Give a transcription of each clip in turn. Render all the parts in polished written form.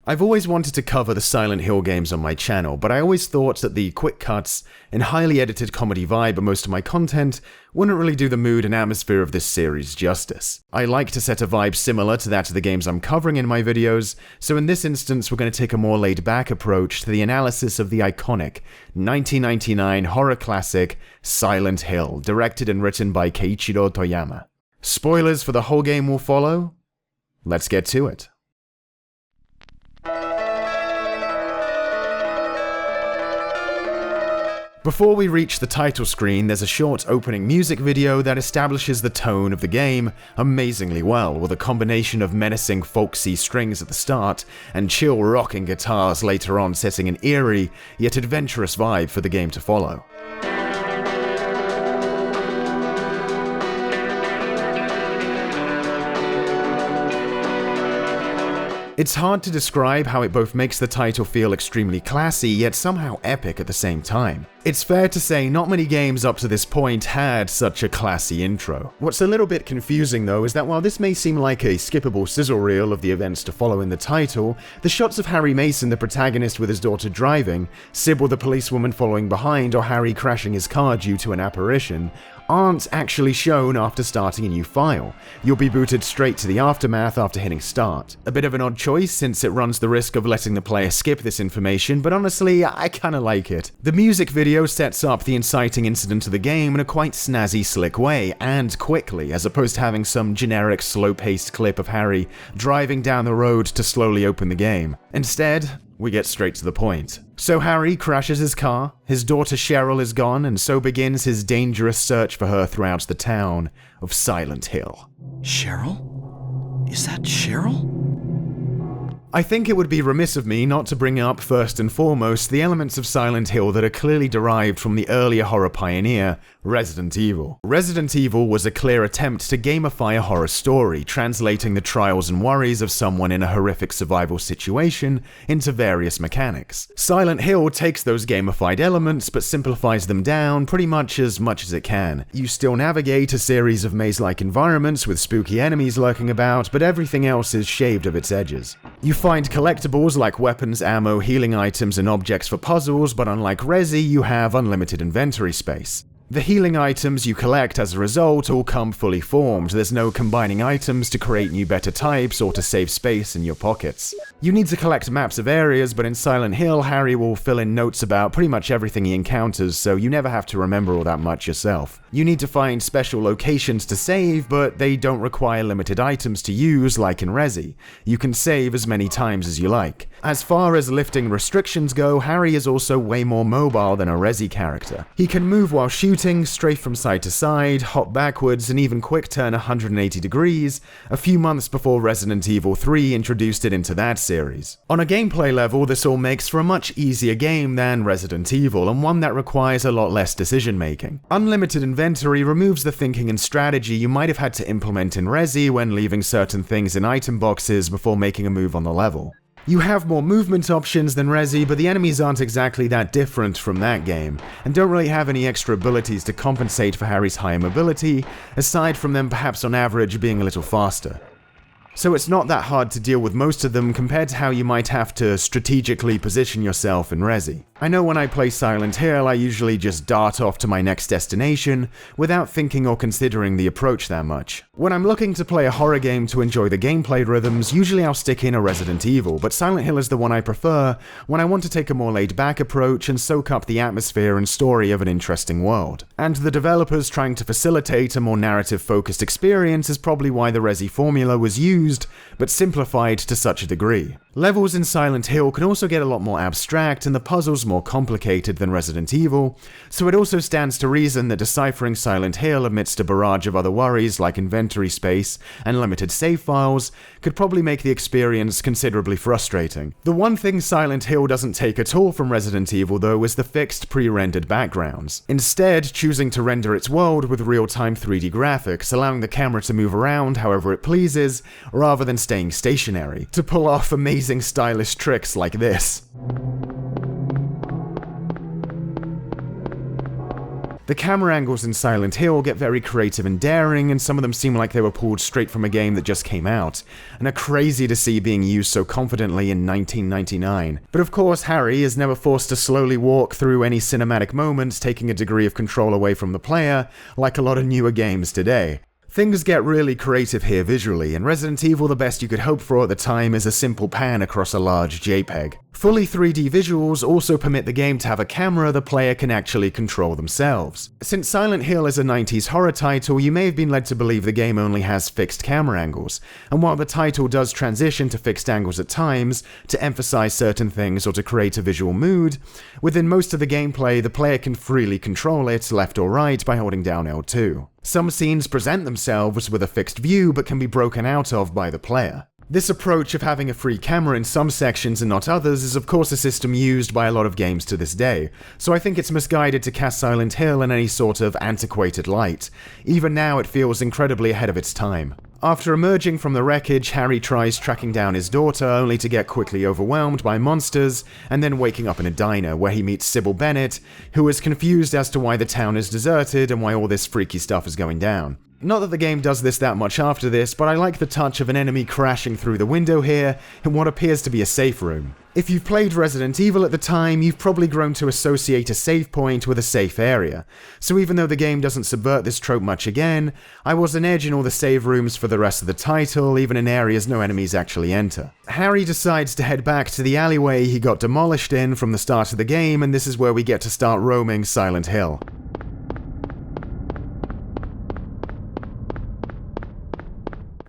I've always wanted to cover the Silent Hill games on my channel, but I always thought that the quick cuts and highly edited comedy vibe of most of my content wouldn't really do the mood and atmosphere of this series justice. I like to set a vibe similar to that of the games I'm covering in my videos, so in this instance we're going to take a more laid-back approach to the analysis of the iconic 1999 horror classic Silent Hill, directed and written by Keiichiro Toyama. Spoilers for the whole game will follow. Let's get to it. Before we reach the title screen, there's a short opening music video that establishes the tone of the game amazingly well, with a combination of menacing folksy strings at the start and chill rocking guitars later on, setting an eerie yet adventurous vibe for the game to follow. It's hard to describe how it both makes the title feel extremely classy, yet somehow epic at the same time. It's fair to say not many games up to this point had such a classy intro. What's a little bit confusing though is that while this may seem like a skippable sizzle reel of the events to follow in the title, the shots of Harry Mason, the protagonist, with his daughter driving, Sybil the policewoman following behind, or Harry crashing his car due to an apparition, aren't actually shown after starting a new file. You'll be booted straight to the aftermath after hitting start. A bit of an odd choice since it runs the risk of letting the player skip this information, but honestly, I kinda like it. The music video sets up the inciting incident of the game in a quite snazzy, slick way, and quickly, as opposed to having some generic, slow-paced clip of Harry driving down the road to slowly open the game. Instead, we get straight to the point. So Harry crashes his car, his daughter Cheryl is gone, and so begins his dangerous search for her throughout the town of Silent Hill. Cheryl? Is that Cheryl? I think it would be remiss of me not to bring up first and foremost the elements of Silent Hill that are clearly derived from the earlier horror pioneer, Resident Evil. Resident Evil was a clear attempt to gamify a horror story, translating the trials and worries of someone in a horrific survival situation into various mechanics. Silent Hill takes those gamified elements but simplifies them down pretty much as it can. You still navigate a series of maze-like environments with spooky enemies lurking about, but everything else is shaved of its edges. You find collectibles like weapons, ammo, healing items, and objects for puzzles, but unlike Resi, you have unlimited inventory space. The healing items you collect as a result all come fully formed. There's no combining items to create new better types or to save space in your pockets. You need to collect maps of areas, but in Silent Hill, Harry will fill in notes about pretty much everything he encounters, so you never have to remember all that much yourself. You need to find special locations to save, but they don't require limited items to use like in Resi. You can save as many times as you like. As far as lifting restrictions go, Harry is also way more mobile than a Resi character. He can move while shooting, strafe from side to side, hop backwards, and even quick turn 180 degrees, a few months before Resident Evil 3 introduced it into that series. On a gameplay level, this all makes for a much easier game than Resident Evil, and one that requires a lot less decision making. Unlimited inventory removes the thinking and strategy you might have had to implement in Resi when leaving certain things in item boxes before making a move on the level. You have more movement options than Resi, but the enemies aren't exactly that different from that game, and don't really have any extra abilities to compensate for Harry's higher mobility, aside from them perhaps on average being a little faster. So it's not that hard to deal with most of them compared to how you might have to strategically position yourself in Resi. I know when I play Silent Hill, I usually just dart off to my next destination without thinking or considering the approach that much. When I'm looking to play a horror game to enjoy the gameplay rhythms, usually I'll stick in a Resident Evil, but Silent Hill is the one I prefer when I want to take a more laid-back approach and soak up the atmosphere and story of an interesting world. And the developers trying to facilitate a more narrative-focused experience is probably why the Resi formula was used, but simplified to such a degree. Levels in Silent Hill can also get a lot more abstract and the puzzles more complicated than Resident Evil, so it also stands to reason that deciphering Silent Hill amidst a barrage of other worries like inventory space and limited save files could probably make the experience considerably frustrating. The one thing Silent Hill doesn't take at all from Resident Evil though is the fixed pre-rendered backgrounds, instead choosing to render its world with real-time 3D graphics, allowing the camera to move around however it pleases rather than staying stationary, to pull off amazing stylish tricks like this. The camera angles in Silent Hill get very creative and daring, and some of them seem like they were pulled straight from a game that just came out, and are crazy to see being used so confidently in 1999. But of course, Harry is never forced to slowly walk through any cinematic moments, taking a degree of control away from the player, like a lot of newer games today. Things get really creative here visually, and Resident Evil the best you could hope for at the time is a simple pan across a large JPEG. Fully 3D visuals also permit the game to have a camera the player can actually control themselves. Since Silent Hill is a 90s horror title, you may have been led to believe the game only has fixed camera angles, and while the title does transition to fixed angles at times to emphasize certain things or to create a visual mood, within most of the gameplay the player can freely control it left or right by holding down L2. Some scenes present themselves with a fixed view but can be broken out of by the player. This approach of having a free camera in some sections and not others is of course a system used by a lot of games to this day, so I think it's misguided to cast Silent Hill in any sort of antiquated light. Even now it feels incredibly ahead of its time. After emerging from the wreckage, Harry tries tracking down his daughter only to get quickly overwhelmed by monsters and then waking up in a diner where he meets Sybil Bennett, who is confused as to why the town is deserted and why all this freaky stuff is going down. Not that the game does this that much after this, but I like the touch of an enemy crashing through the window here in what appears to be a safe room. If you've played Resident Evil at the time, you've probably grown to associate a save point with a safe area, so even though the game doesn't subvert this trope much again, I was an edge in all the save rooms for the rest of the title, even in areas no enemies actually enter. Harry decides to head back to the alleyway he got demolished in from the start of the game, and this is where we get to start roaming Silent Hill.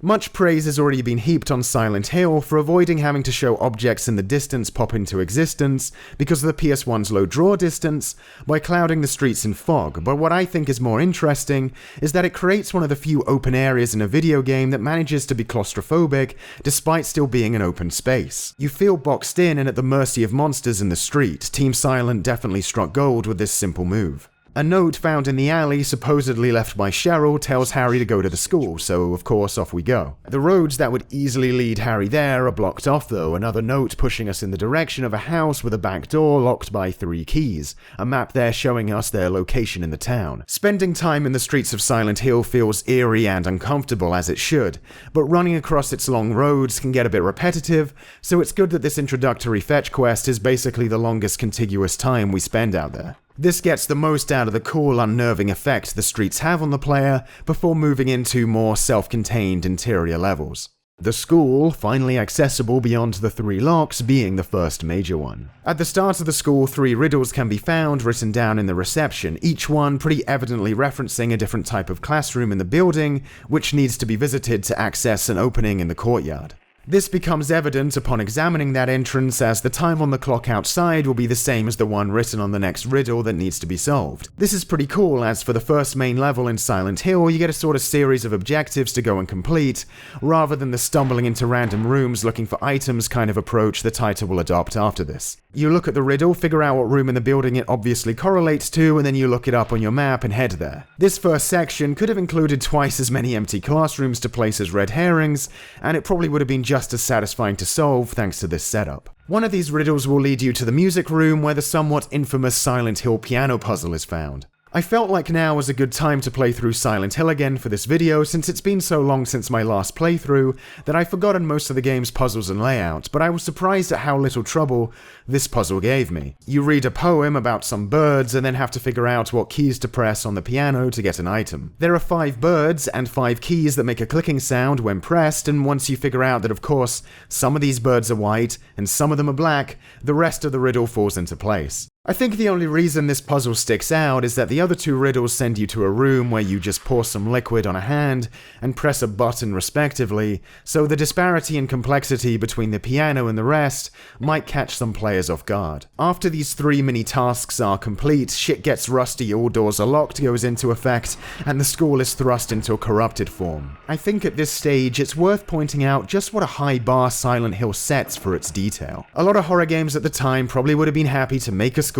Much praise has already been heaped on Silent Hill for avoiding having to show objects in the distance pop into existence because of the PS1's low draw distance by clouding the streets in fog, but what I think is more interesting is that it creates one of the few open areas in a video game that manages to be claustrophobic despite still being an open space. You feel boxed in and at the mercy of monsters in the street. Team Silent definitely struck gold with this simple move. A note found in the alley, supposedly left by Cheryl, tells Harry to go to the school, so of course off we go. The roads that would easily lead Harry there are blocked off though, another note pushing us in the direction of a house with a back door locked by 3 keys, a map there showing us their location in the town. Spending time in the streets of Silent Hill feels eerie and uncomfortable as it should, but running across its long roads can get a bit repetitive, so it's good that this introductory fetch quest is basically the longest contiguous time we spend out there. This gets the most out of the cool, unnerving effect the streets have on the player before moving into more self-contained interior levels. The school, finally accessible beyond the 3 locks, being the first major one. At the start of the school, 3 riddles can be found written down in the reception, each one pretty evidently referencing a different type of classroom in the building, which needs to be visited to access an opening in the courtyard. This becomes evident upon examining that entrance, as the time on the clock outside will be the same as the one written on the next riddle that needs to be solved. This is pretty cool, as for the first main level in Silent Hill, you get a sort of series of objectives to go and complete, rather than the stumbling into random rooms looking for items kind of approach the title will adopt after this. You look at the riddle, figure out what room in the building it obviously correlates to, and then you look it up on your map and head there. This first section could have included twice as many empty classrooms to place as red herrings, and it probably would have been just as satisfying to solve thanks to this setup. One of these riddles will lead you to the music room where the somewhat infamous Silent Hill piano puzzle is found. I felt like now was a good time to play through Silent Hill again for this video, since it's been so long since my last playthrough that I've forgotten most of the game's puzzles and layout, but I was surprised at how little trouble this puzzle gave me. You read a poem about some birds and then have to figure out what keys to press on the piano to get an item. There are 5 birds and 5 keys that make a clicking sound when pressed, and once you figure out that of course some of these birds are white and some of them are black, the rest of the riddle falls into place. I think the only reason this puzzle sticks out is that the other 2 riddles send you to a room where you just pour some liquid on a hand and press a button respectively, so the disparity in complexity between the piano and the rest might catch some players off guard. After these 3 mini tasks are complete, shit gets rusty, all doors are locked goes into effect, and the school is thrust into a corrupted form. I think at this stage it's worth pointing out just what a high bar Silent Hill sets for its detail. A lot of horror games at the time probably would have been happy to make a school,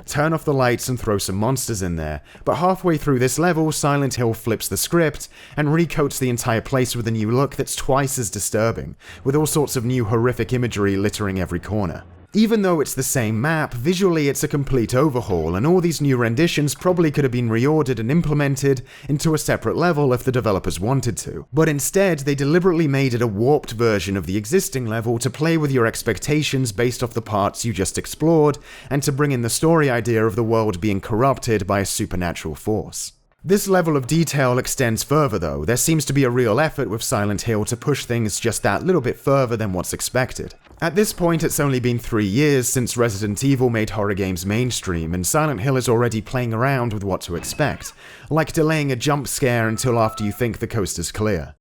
turn off the lights and throw some monsters in there, but halfway through this level, Silent Hill flips the script and recoats the entire place with a new look that's twice as disturbing, with all sorts of new horrific imagery littering every corner. Even though it's the same map, visually it's a complete overhaul, and all these new renditions probably could have been reordered and implemented into a separate level if the developers wanted to. But instead, they deliberately made it a warped version of the existing level to play with your expectations based off the parts you just explored, and to bring in the story idea of the world being corrupted by a supernatural force. This level of detail extends further though. There seems to be a real effort with Silent Hill to push things just that little bit further than what's expected. At this point, it's only been 3 years since Resident Evil made horror games mainstream, and Silent Hill is already playing around with what to expect, like delaying a jump scare until after you think the coast is clear.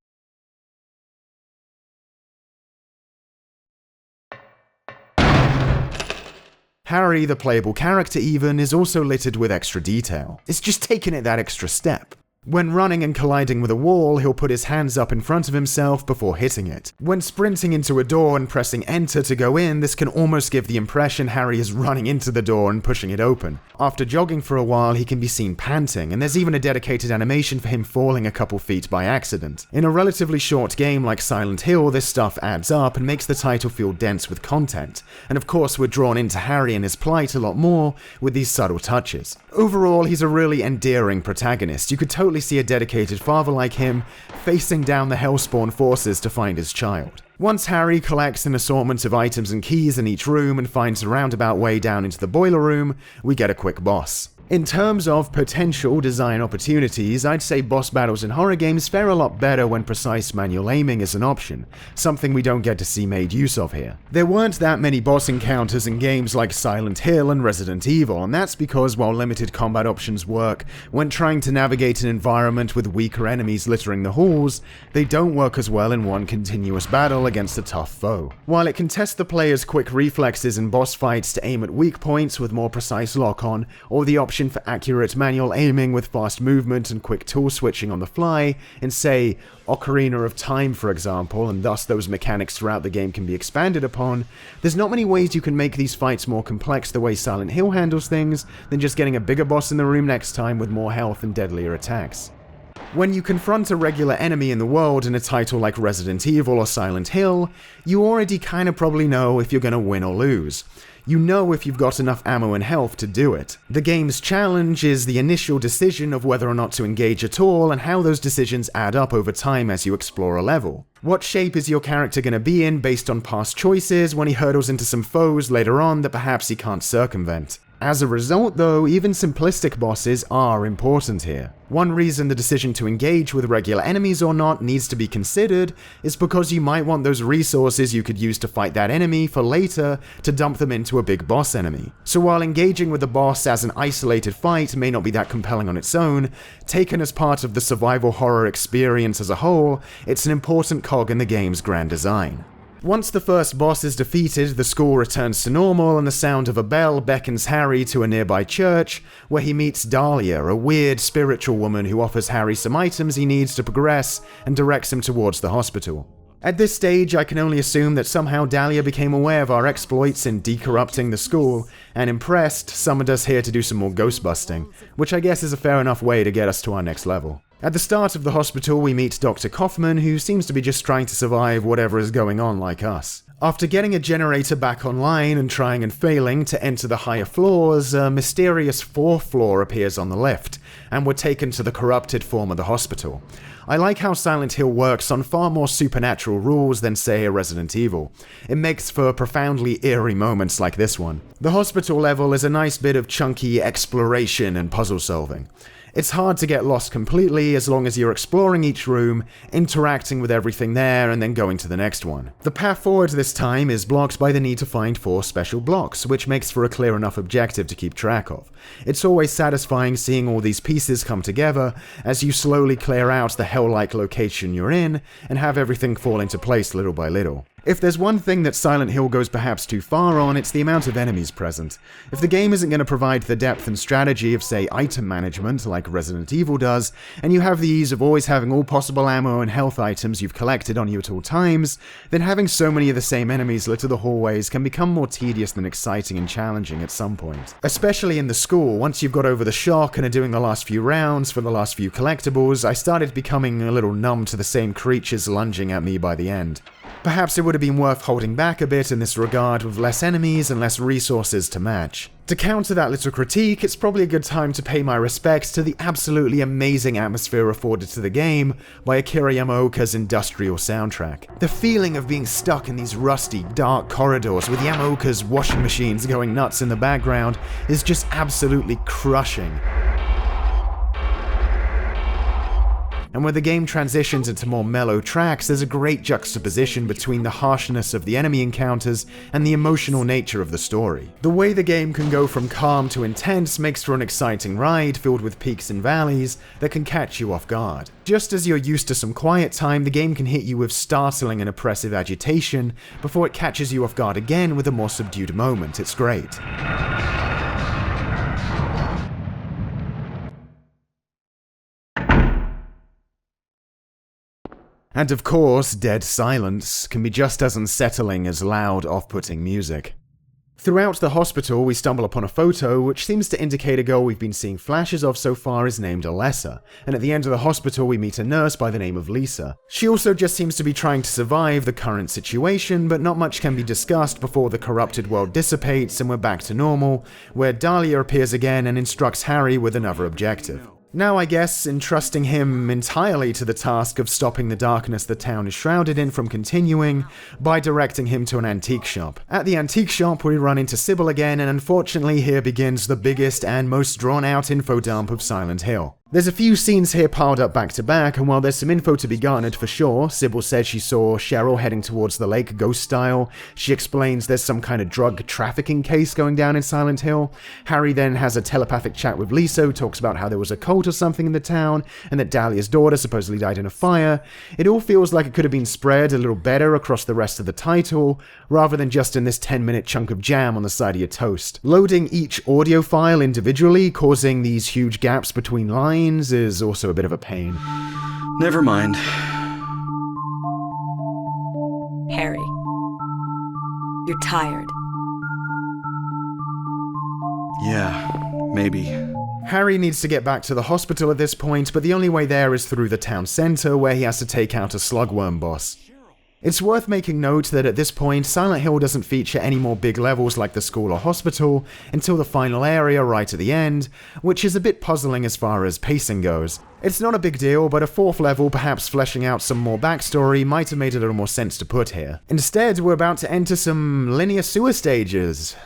Harry, the playable character even, is also littered with extra detail. It's just taking it that extra step. When running and colliding with a wall, he'll put his hands up in front of himself before hitting it. When sprinting into a door and pressing enter to go in, this can almost give the impression Harry is running into the door and pushing it open. After jogging for a while, he can be seen panting, and there's even a dedicated animation for him falling a couple feet by accident. In a relatively short game like Silent Hill, this stuff adds up and makes the title feel dense with content, and of course we're drawn into Harry and his plight a lot more with these subtle touches. Overall, he's a really endearing protagonist. You could totally see a dedicated father like him facing down the Hellspawn forces to find his child. Once Harry collects an assortment of items and keys in each room and finds a roundabout way down into the boiler room, we get a quick boss. In terms of potential design opportunities, I'd say boss battles in horror games fare a lot better when precise manual aiming is an option, something we don't get to see made use of here. There weren't that many boss encounters in games like Silent Hill and Resident Evil, and that's because while limited combat options work when trying to navigate an environment with weaker enemies littering the halls, they don't work as well in one continuous battle against a tough foe. While it can test the player's quick reflexes in boss fights to aim at weak points with more precise lock-on, or the option for accurate manual aiming with fast movement and quick tool switching on the fly, in say, Ocarina of Time for example, and thus those mechanics throughout the game can be expanded upon, there's not many ways you can make these fights more complex the way Silent Hill handles things than just getting a bigger boss in the room next time with more health and deadlier attacks. When you confront a regular enemy in the world in a title like Resident Evil or Silent Hill, you already kinda probably know if you're gonna win or lose. You know if you've got enough ammo and health to do it. The game's challenge is the initial decision of whether or not to engage at all, and how those decisions add up over time as you explore a level. What shape is your character going to be in based on past choices when he hurdles into some foes later on that perhaps he can't circumvent? As a result though, even simplistic bosses are important here. One reason the decision to engage with regular enemies or not needs to be considered is because you might want those resources you could use to fight that enemy for later to dump them into a big boss enemy. So while engaging with the boss as an isolated fight may not be that compelling on its own, taken as part of the survival horror experience as a whole, it's an important cog in the game's grand design. Once the first boss is defeated, the school returns to normal and the sound of a bell beckons Harry to a nearby church, where he meets Dahlia, a weird spiritual woman who offers Harry some items he needs to progress and directs him towards the hospital. At this stage, I can only assume that somehow Dahlia became aware of our exploits in decorrupting the school, and impressed, summoned us here to do some more ghost busting, which I guess is a fair enough way to get us to our next level. At the start of the hospital, we meet Dr. Kaufman, who seems to be just trying to survive whatever is going on like us. After getting a generator back online and trying and failing to enter the higher floors, a mysterious fourth floor appears on the lift, and we're taken to the corrupted form of the hospital. I like how Silent Hill works on far more supernatural rules than, say, a Resident Evil. It makes for profoundly eerie moments like this one. The hospital level is a nice bit of chunky exploration and puzzle solving. It's hard to get lost completely as long as you're exploring each room, interacting with everything there, and then going to the next one. The path forward this time is blocked by the need to find 4 special blocks, which makes for a clear enough objective to keep track of. It's always satisfying seeing all these pieces come together as you slowly clear out the hell-like location you're in, and have everything fall into place little by little. If there's one thing that Silent Hill goes perhaps too far on, it's the amount of enemies present. If the game isn't going to provide the depth and strategy of, say, item management, like Resident Evil does, and you have the ease of always having all possible ammo and health items you've collected on you at all times, then having so many of the same enemies litter the hallways can become more tedious than exciting and challenging at some point. Especially in the school, once you've got over the shock and are doing the last few rounds for the last few collectibles, I started becoming a little numb to the same creatures lunging at me by the end. Perhaps it would have been worth holding back a bit in this regard with less enemies and less resources to match. To counter that little critique, it's probably a good time to pay my respects to the absolutely amazing atmosphere afforded to the game by Akira Yamaoka's industrial soundtrack. The feeling of being stuck in these rusty, dark corridors with Yamaoka's washing machines going nuts in the background is just absolutely crushing. And when the game transitions into more mellow tracks, there's a great juxtaposition between the harshness of the enemy encounters and the emotional nature of the story. The way the game can go from calm to intense makes for an exciting ride filled with peaks and valleys that can catch you off guard. Just as you're used to some quiet time, the game can hit you with startling and oppressive agitation before it catches you off guard again with a more subdued moment. It's great. And of course, dead silence can be just as unsettling as loud, off-putting music. Throughout the hospital, we stumble upon a photo which seems to indicate a girl we've been seeing flashes of so far is named Alessa, and at the end of the hospital we meet a nurse by the name of Lisa. She also just seems to be trying to survive the current situation, but not much can be discussed before the corrupted world dissipates and we're back to normal, where Dahlia appears again and instructs Harry with another objective. Now, I guess, entrusting him entirely to the task of stopping the darkness the town is shrouded in from continuing by directing him to an antique shop. At the antique shop, we run into Sybil again, and unfortunately here begins the biggest and most drawn-out info dump of Silent Hill. There's a few scenes here piled up back to back, and while there's some info to be garnered for sure, Sybil said she saw Cheryl heading towards the lake ghost style. She explains there's some kind of drug trafficking case going down in Silent Hill. Harry then has a telepathic chat with Lisa, who talks about how there was a cult or something in the town, and that Dahlia's daughter supposedly died in a fire. It all feels like it could have been spread a little better across the rest of the title, rather than just in this 10-minute chunk of jam on the side of your toast. Loading each audio file individually, causing these huge gaps between lines, is also a bit of a pain. Never mind. Harry, you're tired. Yeah, maybe. Harry needs to get back to the hospital at this point, but the only way there is through the town center, where he has to take out a slugworm boss. It's worth making note that at this point, Silent Hill doesn't feature any more big levels like the school or hospital until the final area right at the end, which is a bit puzzling as far as pacing goes. It's not a big deal, but a fourth level perhaps fleshing out some more backstory might have made a little more sense to put here. Instead, we're about to enter some linear sewer stages.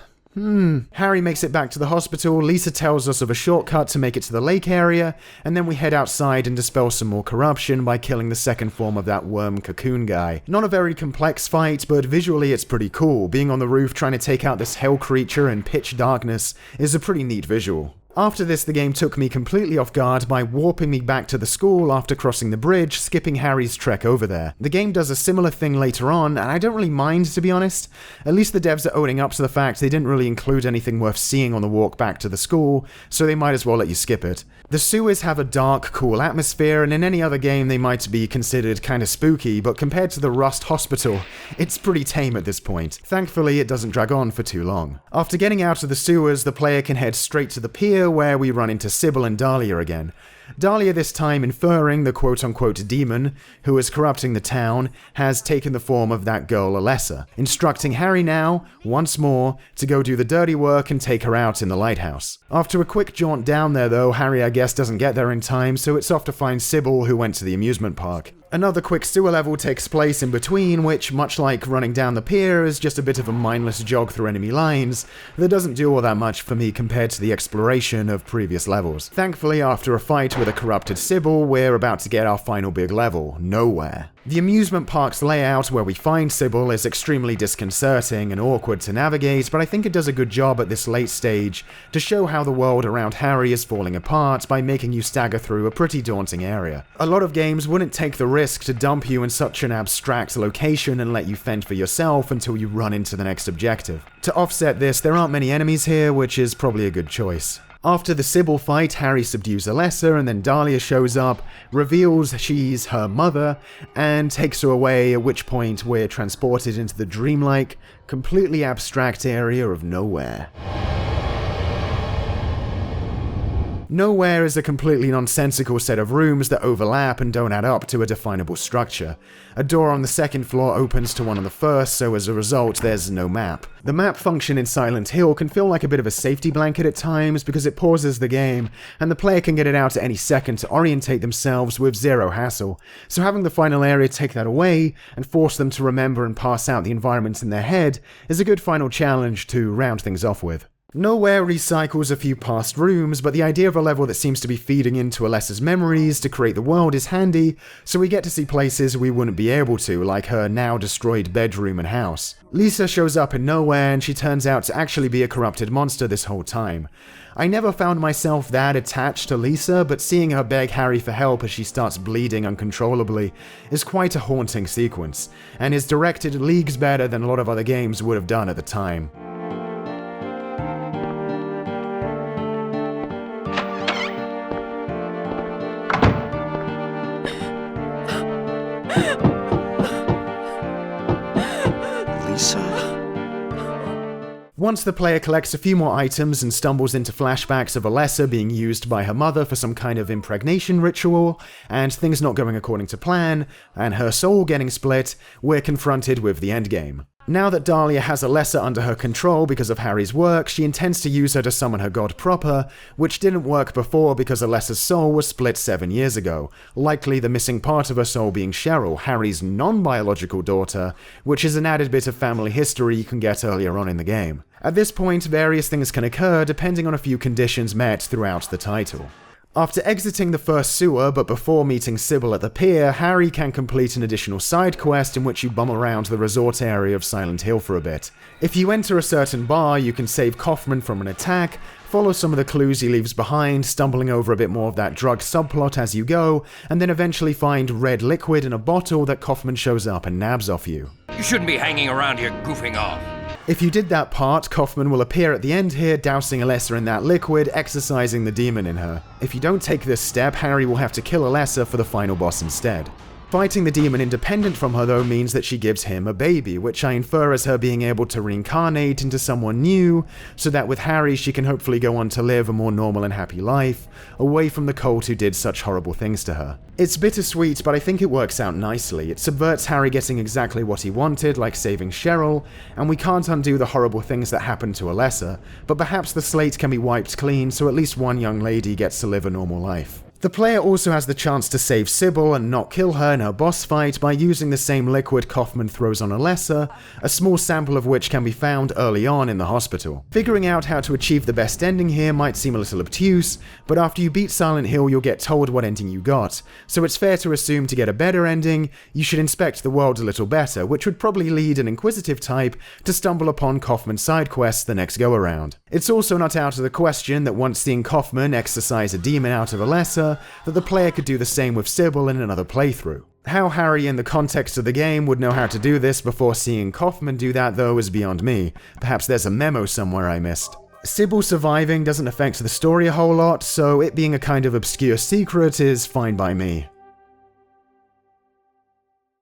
Harry makes it back to the hospital, Lisa tells us of a shortcut to make it to the lake area, and then we head outside and dispel some more corruption by killing the second form of that worm cocoon guy. Not a very complex fight, but visually it's pretty cool. Being on the roof trying to take out this hell creature in pitch darkness is a pretty neat visual. After this, the game took me completely off guard by warping me back to the school after crossing the bridge, skipping Harry's trek over there. The game does a similar thing later on, and I don't really mind, to be honest. At least the devs are owning up to the fact they didn't really include anything worth seeing on the walk back to the school, so they might as well let you skip it. The sewers have a dark, cool atmosphere, and in any other game they might be considered kinda spooky, but compared to the Rust Hospital, it's pretty tame at this point. Thankfully, it doesn't drag on for too long. After getting out of the sewers, the player can head straight to the pier, where we run into Sybil and Dahlia again. Dahlia this time inferring the quote-unquote demon, who is corrupting the town, has taken the form of that girl Alessa, instructing Harry now, once more, to go do the dirty work and take her out in the lighthouse. After a quick jaunt down there though, Harry I guess doesn't get there in time, so it's off to find Sybil, who went to the amusement park. Another quick sewer level takes place in between, which, much like running down the pier, is just a bit of a mindless jog through enemy lines that doesn't do all that much for me compared to the exploration of previous levels. Thankfully, after a fight with a corrupted Sybil, we're about to get our final big level, Nowhere. The amusement park's layout where we find Sybil is extremely disconcerting and awkward to navigate, but I think it does a good job at this late stage to show how the world around Harry is falling apart by making you stagger through a pretty daunting area. A lot of games wouldn't take the risk to dump you in such an abstract location and let you fend for yourself until you run into the next objective. To offset this, there aren't many enemies here, which is probably a good choice. After the Sybil fight, Harry subdues Alessa, and then Dahlia shows up, reveals she's her mother, and takes her away, at which point we're transported into the dreamlike, completely abstract area of Nowhere. Nowhere is a completely nonsensical set of rooms that overlap and don't add up to a definable structure. A door on the second floor opens to one on the first, so as a result, there's no map. The map function in Silent Hill can feel like a bit of a safety blanket at times because it pauses the game, and the player can get it out at any second to orientate themselves with zero hassle. So having the final area take that away and force them to remember and pass out the environment in their head is a good final challenge to round things off with. Nowhere recycles a few past rooms, but the idea of a level that seems to be feeding into Alessa's memories to create the world is handy, so we get to see places we wouldn't be able to, like her now destroyed bedroom and house. Lisa shows up in Nowhere, and she turns out to actually be a corrupted monster this whole time. I never found myself that attached to Lisa, but seeing her beg Harry for help as she starts bleeding uncontrollably is quite a haunting sequence, and is directed leagues better than a lot of other games would have done at the time. Once the player collects a few more items and stumbles into flashbacks of Alessa being used by her mother for some kind of impregnation ritual, and things not going according to plan, and her soul getting split, we're confronted with the endgame. Now that Dahlia has Alessa under her control because of Harry's work, she intends to use her to summon her god proper, which didn't work before because Alessa's soul was split 7 years ago, likely the missing part of her soul being Cheryl, Harry's non-biological daughter, which is an added bit of family history you can get earlier on in the game. At this point, various things can occur depending on a few conditions met throughout the title. After exiting the first sewer, but before meeting Sybil at the pier, Harry can complete an additional side quest in which you bum around the resort area of Silent Hill for a bit. If you enter a certain bar, you can save Kaufman from an attack, follow some of the clues he leaves behind, stumbling over a bit more of that drug subplot as you go, and then eventually find red liquid in a bottle that Kaufman shows up and nabs off you. You shouldn't be hanging around here goofing off. If you did that part, Kaufman will appear at the end here, dousing Alessa in that liquid, exorcising the demon in her. If you don't take this step, Harry will have to kill Alessa for the final boss instead. Fighting the demon independent from her though means that she gives him a baby, which I infer as her being able to reincarnate into someone new, so that with Harry she can hopefully go on to live a more normal and happy life, away from the cult who did such horrible things to her. It's bittersweet, but I think it works out nicely. It subverts Harry getting exactly what he wanted, like saving Cheryl, and we can't undo the horrible things that happened to Alessa, but perhaps the slate can be wiped clean so at least one young lady gets to live a normal life. The player also has the chance to save Sybil and not kill her in her boss fight by using the same liquid Kaufman throws on Alessa, a small sample of which can be found early on in the hospital. Figuring out how to achieve the best ending here might seem a little obtuse, but after you beat Silent Hill you'll get told what ending you got, so it's fair to assume to get a better ending, you should inspect the world a little better, which would probably lead an inquisitive type to stumble upon Kaufman's side quests the next go around. It's also not out of the question that once seeing Kaufman exorcise a demon out of Alessa, that the player could do the same with Sybil in another playthrough. How Harry in the context of the game would know how to do this before seeing Kaufman do that though is beyond me. Perhaps there's a memo somewhere I missed. Sybil surviving doesn't affect the story a whole lot, so it being a kind of obscure secret is fine by me.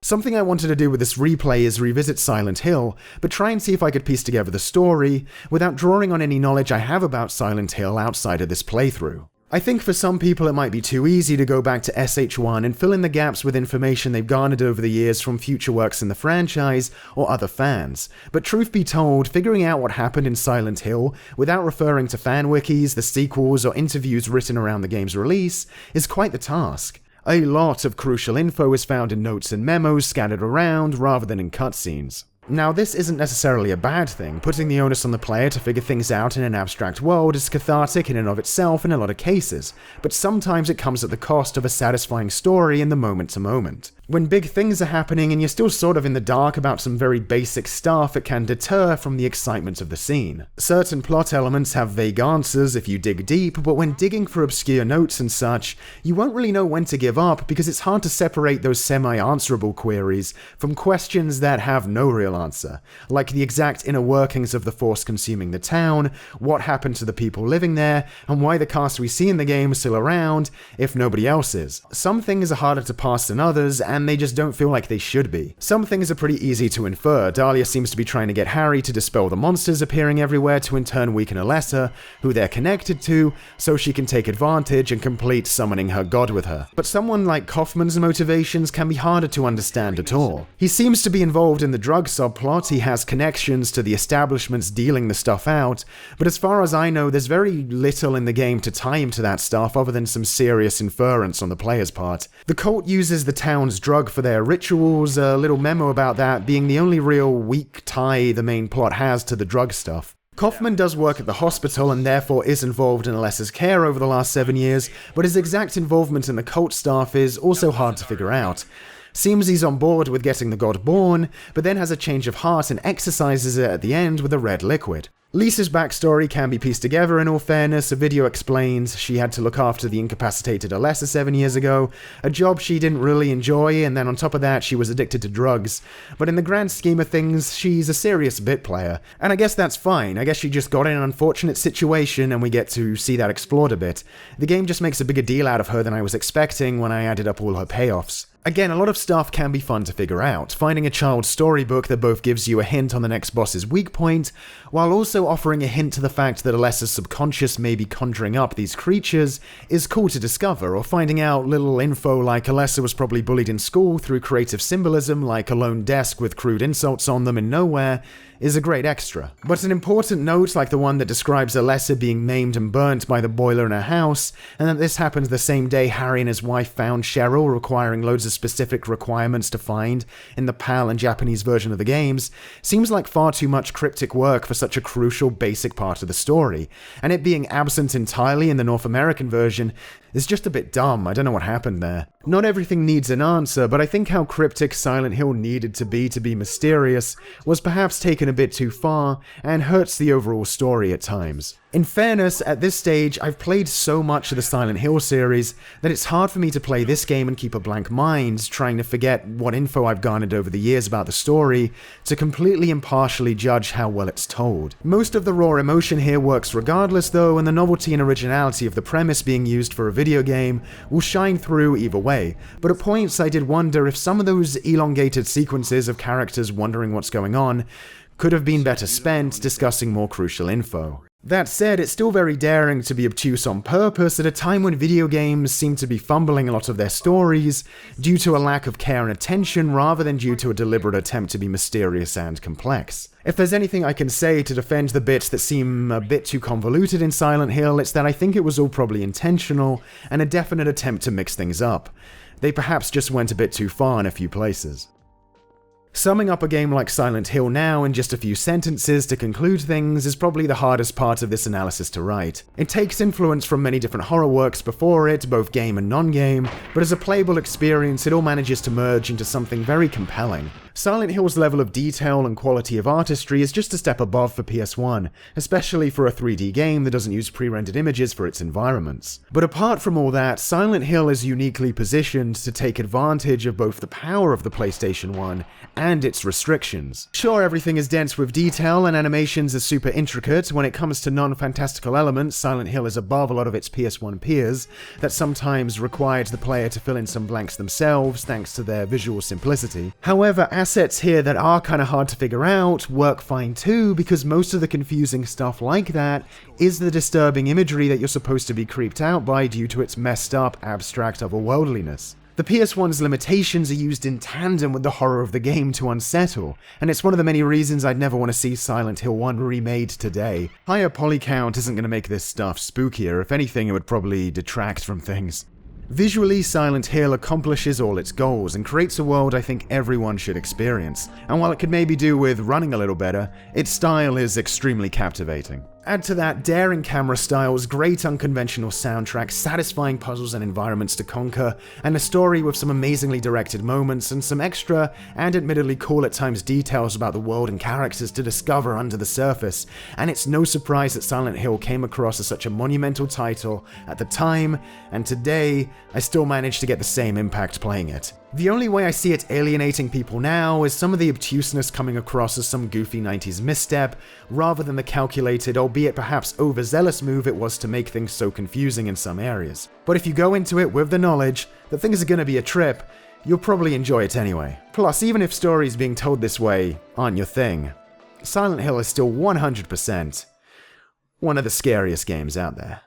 Something I wanted to do with this replay is revisit Silent Hill, but try and see if I could piece together the story without drawing on any knowledge I have about Silent Hill outside of this playthrough. I think for some people it might be too easy to go back to SH1 and fill in the gaps with information they've garnered over the years from future works in the franchise or other fans, but truth be told, figuring out what happened in Silent Hill without referring to fan wikis, the sequels, or interviews written around the game's release is quite the task. A lot of crucial info is found in notes and memos scattered around rather than in cutscenes. Now, this isn't necessarily a bad thing. Putting the onus on the player to figure things out in an abstract world is cathartic in and of itself in a lot of cases, but sometimes it comes at the cost of a satisfying story in the moment-to-moment. When big things are happening and you're still sort of in the dark about some very basic stuff, it can deter from the excitement of the scene. Certain plot elements have vague answers if you dig deep, but when digging for obscure notes and such, you won't really know when to give up because it's hard to separate those semi-answerable queries from questions that have no real answer, like the exact inner workings of the force consuming the town, what happened to the people living there, and why the cast we see in the game is still around if nobody else is. Some things are harder to pass than others, and they just don't feel like they should be. Some things are pretty easy to infer. Dahlia seems to be trying to get Harry to dispel the monsters appearing everywhere to in turn weaken Alessa, who they're connected to, so she can take advantage and complete summoning her god with her. But someone like Kaufman's motivations can be harder to understand at all. He seems to be involved in the drug subplot, he has connections to the establishments dealing the stuff out, but as far as I know, there's very little in the game to tie him to that stuff other than some serious inference on the player's part. The cult uses the town's drug for their rituals, a little memo about that being the only real weak tie the main plot has to the drug stuff. Kaufman does work at the hospital and therefore is involved in Alessa's care over the last 7 years, but his exact involvement in the cult staff is also hard to figure out. Seems he's on board with getting the god born, but then has a change of heart and exercises it at the end with a red liquid. Lisa's backstory can be pieced together in all fairness. A video explains she had to look after the incapacitated Alessa 7 years ago, a job she didn't really enjoy, and then on top of that she was addicted to drugs. But in the grand scheme of things, she's a serious bit player, and I guess that's fine. I guess she just got in an unfortunate situation and we get to see that explored a bit. The game just makes a bigger deal out of her than I was expecting when I added up all her payoffs. Again, a lot of stuff can be fun to figure out, finding a child's storybook that both gives you a hint on the next boss's weak point, while also offering a hint to the fact that Alessa's subconscious may be conjuring up these creatures, is cool to discover, or finding out little info like Alessa was probably bullied in school through creative symbolism like a lone desk with crude insults on them in nowhere, is a great extra. But an important note like the one that describes Alessa being maimed and burnt by the boiler in her house, and that this happened the same day Harry and his wife found Cheryl, requiring loads of specific requirements to find in the PAL and Japanese version of the games, seems like far too much cryptic work for such a crucial basic part of the story, and it being absent entirely in the North American version is just a bit dumb. I don't know what happened there. Not everything needs an answer, but I think how cryptic Silent Hill needed to be mysterious was perhaps taken a bit too far and hurts the overall story at times. In fairness, at this stage, I've played so much of the Silent Hill series that it's hard for me to play this game and keep a blank mind, trying to forget what info I've garnered over the years about the story, to completely impartially judge how well it's told. Most of the raw emotion here works regardless though, and the novelty and originality of the premise being used for a video game will shine through either way, but at points I did wonder if some of those elongated sequences of characters wondering what's going on could have been better spent discussing more crucial info. That said, it's still very daring to be obtuse on purpose at a time when video games seem to be fumbling a lot of their stories due to a lack of care and attention rather than due to a deliberate attempt to be mysterious and complex. If there's anything I can say to defend the bits that seem a bit too convoluted in Silent Hill, it's that I think it was all probably intentional and a definite attempt to mix things up. They perhaps just went a bit too far in a few places. Summing up a game like Silent Hill now in just a few sentences to conclude things is probably the hardest part of this analysis to write. It takes influence from many different horror works before it, both game and non-game, but as a playable experience it all manages to merge into something very compelling. Silent Hill's level of detail and quality of artistry is just a step above for PS1, especially for a 3D game that doesn't use pre-rendered images for its environments. But apart from all that, Silent Hill is uniquely positioned to take advantage of both the power of the PlayStation 1 and its restrictions. Sure, everything is dense with detail and animations are super intricate. When it comes to non-fantastical elements, Silent Hill is above a lot of its PS1 peers that sometimes required the player to fill in some blanks themselves thanks to their visual simplicity. However, assets here that are kind of hard to figure out work fine too, because most of the confusing stuff like that is the disturbing imagery that you're supposed to be creeped out by due to its messed up, abstract otherworldliness. The PS1's limitations are used in tandem with the horror of the game to unsettle, and it's one of the many reasons I'd never want to see Silent Hill 1 remade today. Higher poly count isn't going to make this stuff spookier. If anything, it would probably detract from things. Visually, Silent Hill accomplishes all its goals and creates a world I think everyone should experience, and while it could maybe do with running a little better, its style is extremely captivating. Add to that daring camera styles, great unconventional soundtrack, satisfying puzzles and environments to conquer, and a story with some amazingly directed moments and some extra, and admittedly cool at times, details about the world and characters to discover under the surface, and it's no surprise that Silent Hill came across as such a monumental title at the time, and today, I still manage to get the same impact playing it. The only way I see it alienating people now is some of the obtuseness coming across as some goofy 90s misstep, rather than the calculated, albeit perhaps overzealous move it was to make things so confusing in some areas. But if you go into it with the knowledge that things are going to be a trip, you'll probably enjoy it anyway. Plus, even if stories being told this way aren't your thing, Silent Hill is still 100% one of the scariest games out there.